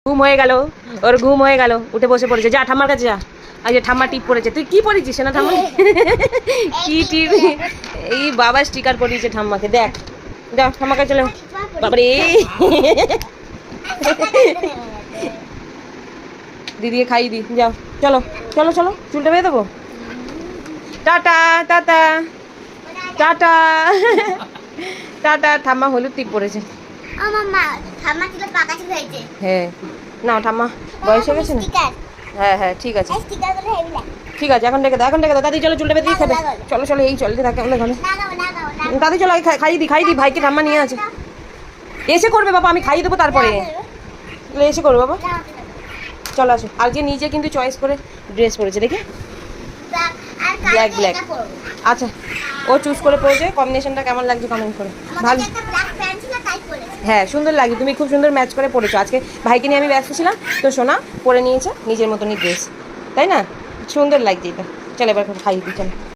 ঘুম হয়ে গেল, ওর ঘুম হয়ে গেল, উঠে বসে পড়েছে। যা ঠাম্মার কাছে যা। আর যে ঠাম্মা টিপ পড়েছে। তুই কি পড়েছিস না ঠাম্মা? কি টিপ? এই বাবা স্টিকার পড়িয়েছে ঠাম্মাকে। দেখ যাও ঠাম্মার কাছে চলে। বাবারে দিদিকে খাইয়ে দি। যাও চলো চলো চলো, চুলটা বেঁধে দেবো। Tata tata tata tata. ঠাম্মা হলুদ টিপ পড়েছে। হ্যাঁ না ঠাম্মা বয়স হয়ে গেছে না। হ্যাঁ হ্যাঁ ঠিক আছে ঠিক আছে, এখন ডেকে দাও, এখন ডেকে দাও। দাদি চলো চুলটা বেঁধে দিই খাবে। চলো চলো এই চলতে থাকে আমাদের ঘরে। দাদি চলো খাইয়ে দিই, খাইয়ে দিই, ভাইকে ঠাম্মা নিয়ে আছে। এসে করবে বাবা, আমি খাইয়ে দেবো তারপরে। এসে করবে বাবা, চলো আসো। আর যে নিজে কিন্তু চয়েস করে ড্রেস পরেছে দেখি, ব্ল্যাক ব্ল্যাক। আচ্ছা ও চুজ করে পরেছে। কম্বিনেশনটা কেমন লাগছে কমেন্ট করে। ভালো, হ্যাঁ সুন্দর লাগে। তুমি খুব সুন্দর ম্যাচ করে পরেছো। আজকে ভাইকে নিয়ে আমি ব্যস্ত ছিলাম তো সোনা পরে নিয়েছে নিজের মতনই ড্রেস, তাই না? সুন্দর লাগছে এটা। চলো এবার খাইয়ে দিই চলো।